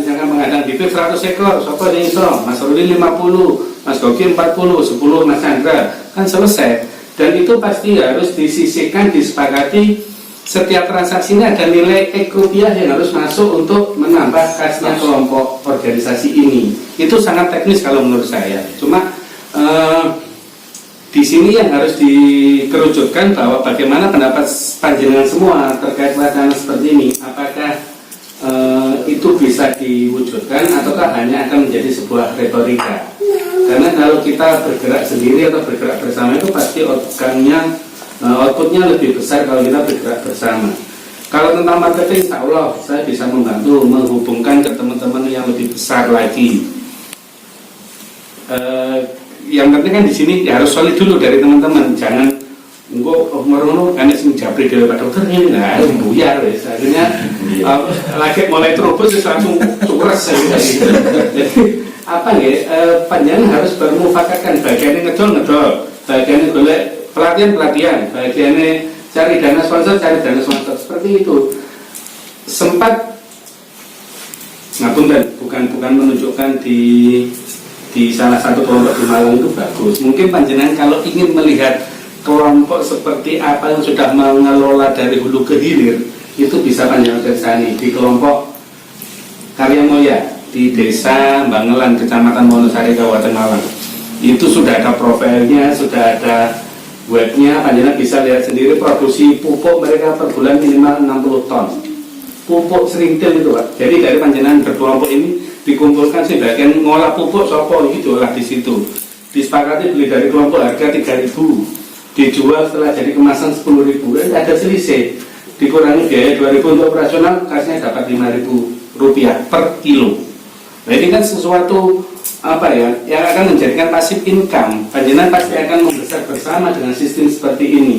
misalkan mengadang bibit 100 ekor, sopo yang iso, Mas Ruli 50, Mas Goki 40, 10 Mas Chandra, kan selesai. Dan itu pasti harus disisihkan, disepakati setiap transaksinya ada nilai rupiah yang harus masuk untuk menambah kasnya kelompok organisasi ini. Itu sangat teknis kalau menurut saya. Cuma di sini yang harus dikerucutkan bahwa bagaimana pendapat panjenengan semua terkait wacana seperti ini. Apakah itu bisa diwujudkan ataukah hanya akan menjadi sebuah retorika? Karena kalau kita bergerak sendiri atau bergerak bersama itu pasti outputnya lebih besar kalau kita bergerak bersama. Kalau tentang marketing, insya Allah saya bisa membantu menghubungkan ke teman-teman yang lebih besar lagi. Yang penting kan di sini ya harus solid dulu dari teman-teman. Jangan engko merono kan sing jabri dhewe Pak Dokter ini nah buyar wis. Akhirnya lagi mulai terobos langsung sukres gitu. Jadi apa nggih panjenengan harus bermufakatkan bagian ngedol, bagian golek pelatihan, bagiannya cari dana sponsor, seperti itu. Sempat ngapunten, bukan menunjukkan di salah satu kelompok di Malang itu bagus. Mungkin panjenengan kalau ingin melihat kelompok seperti apa yang sudah mengelola dari hulu ke hilir, itu bisa panjenengan kesani di kelompok Karya Moya di Desa Bangelan, Kecamatan Wonosari, Kabupaten Malang. Itu sudah ada profilnya, sudah ada webnya, panjenengan bisa lihat sendiri produksi pupuk mereka per bulan minimal 60 ton pupuk serintil itu Pak. Jadi dari panjenengan berkelompok ini dikumpulkan sebagian ngolah pupuk sopo ini diolah di situ, disepakati beli dari kelompok harga 3.000, dijual setelah jadi kemasan 10.000, ada selisih, dikurangi biaya 2.000 untuk operasional, kasnya dapat 5.000 rupiah per kilo. Nah ini kan sesuatu apa ya yang akan menjadikan pasif income. Panjenengan pasti akan membesar bersama dengan sistem seperti ini.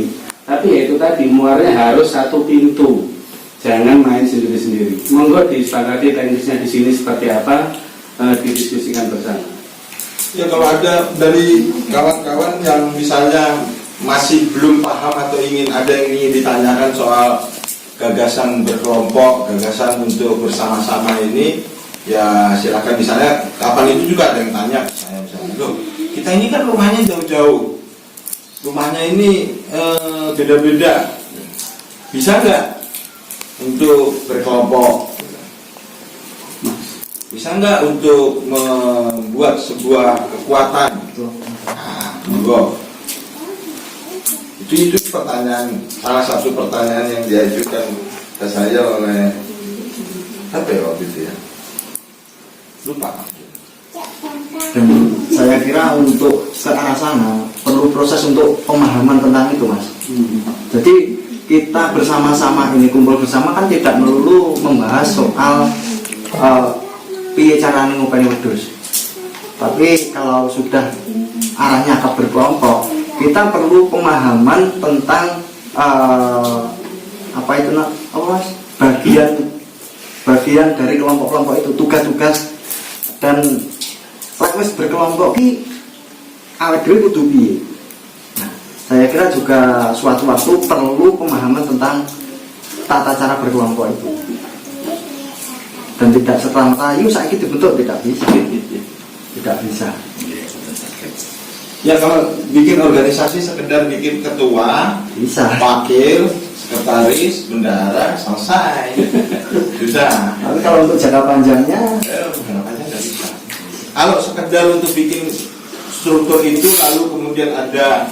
Tapi ya itu tadi muarnya harus satu pintu, jangan main sendiri-sendiri. Monggo disepakati teknisnya di sini seperti apa, didiskusikan bersama. Ya kalau ada dari kawan-kawan yang misalnya masih belum paham atau ada yang ingin ditanyakan soal gagasan berkelompok, gagasan untuk bersama-sama ini, ya silakan. Misalnya kapan itu juga ada yang tanya saya misalnya, loh kita ini kan rumahnya jauh-jauh, rumahnya ini beda-beda, bisa nggak untuk berkelompok, bisa nggak untuk membuat sebuah kekuatan? Nah, monggo. Itu pertanyaan, salah satu pertanyaan yang diajukan ke saya oleh apa ya waktu itu ya, lupa. Dan saya kira untuk ke arah sana perlu proses untuk pemahaman tentang itu Mas. Jadi kita bersama-sama ini kumpul bersama kan tidak melulu membahas soal piye carane ngopeni wedhus. Tapi kalau sudah arahnya ke berkelompok, kita perlu pemahaman tentang apa itu nak, Mas? Bagian dari kelompok-kelompok itu, tugas-tugas dan wis berkelompok ki awake dhewe kudu piye. Nah, saya kira juga suatu waktu perlu pemahaman tentang tata cara berkelompok itu. Dan tidak serta-merta yuk saiki dibentuk, tidak bisa. Tidak bisa. Ya kalau bikin organisasi sekedar bikin ketua, bisa. Wakil, sekretaris, bendahara, selesai. Bisa. Tapi kalau untuk jangka panjangnya, jangka panjang nggak bisa. Kalau sekedar untuk bikin struktur itu lalu kemudian ada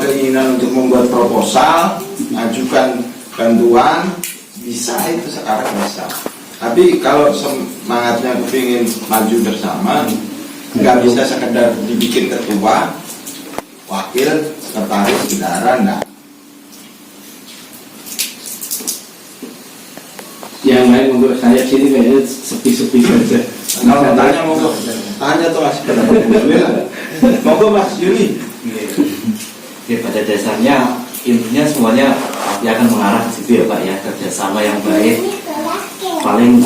keinginan untuk membuat proposal, ajukan bantuan, bisa itu sekarang bisa. Tapi kalau semangatnya ingin maju bersama, nggak bisa sekedar dibikin ketua, wakil, sekretaris, bendahara, enggak. Yang lain untuk saya sini kayaknya sepi-sepi saja. Kalau tanya monggo, tanya tuh Mas. Monggo Mas Yuni. Ya, pada dasarnya intinya semuanya pasti akan mengarah ke situ ya Pak ya, kerjasama yang baik. Paling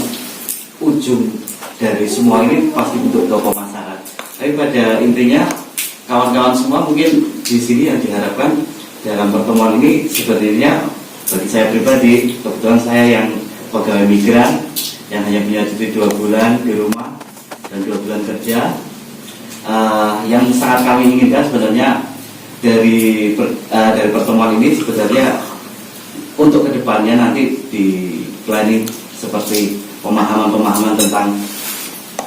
ujung dari semua ini pasti bentuk tokoh masyarakat. Tapi pada intinya kawan-kawan semua mungkin di sini yang diharapkan dalam pertemuan ini sebenarnya bagi saya pribadi, kebetulan saya yang pegawai migran yang hanya punya cuti 2 bulan di rumah dan 2 bulan kerja. Yang sangat kami inginkan sebenarnya dari pertemuan ini sebenarnya untuk kedepannya nanti di planning seperti pemahaman-pemahaman tentang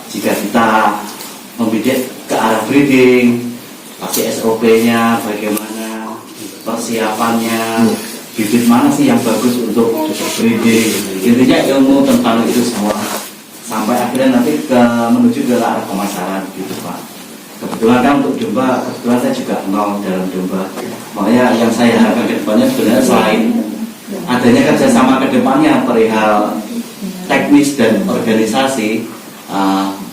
jika kita membidik ke arah breeding, pasti SOP-nya bagaimana, persiapannya, bibit mana sih yang bagus untuk breeding, intinya ilmu tentang itu semua sampai akhirnya nanti menuju ke arah pemasaran gitu Pak. Kebetulan kan untuk domba, kebetulan saya juga nol dalam domba, makanya yang saya harapkan ke depannya sebenarnya selain adanya kerjasama ke depannya perihal teknis dan organisasi,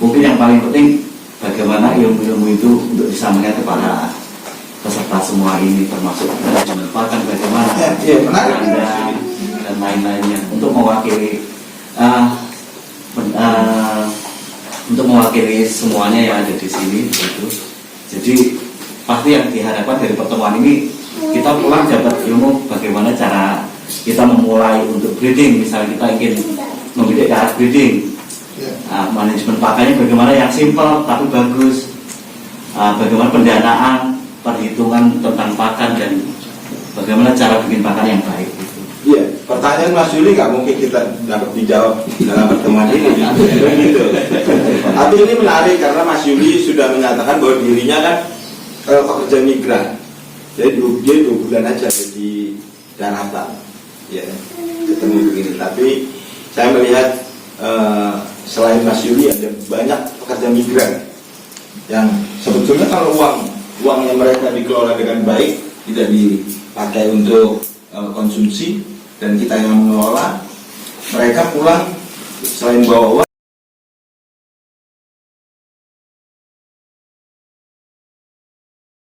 mungkin yang paling penting bagaimana ilmu-ilmu itu untuk disampaikan kepada peserta semua ini, termasuk manajemen pakan bagaimana Anda dan lain-lainnya untuk mewakili semuanya yang ada di sini gitu. Jadi pasti yang diharapkan dari pertemuan ini kita pulang dapat ilmu bagaimana cara kita memulai untuk breeding, misalnya kita ingin membidik ke arah breeding, manajemen pakannya bagaimana yang simpel tapi bagus, bagaimana pendanaan, perhitungan tentang pakan dan bagaimana cara bikin pakan yang baik gitu. Iya, pertanyaan Mas Yuli nggak mungkin kita dapat dijawab dalam pertemuan ini. Gitu. Tapi ini menarik karena Mas Yuli sudah menyatakan bahwa dirinya kan pekerja migran. Jadi dia 2 bulan aja di daratan, ya ketemu begini. Tapi saya melihat selain Mas Yuli ada banyak pekerja migran yang sebetulnya kalau uang yang mereka dikelola dengan baik tidak dipakai untuk konsumsi dan kita yang mengelola, mereka pulang selain bawa uang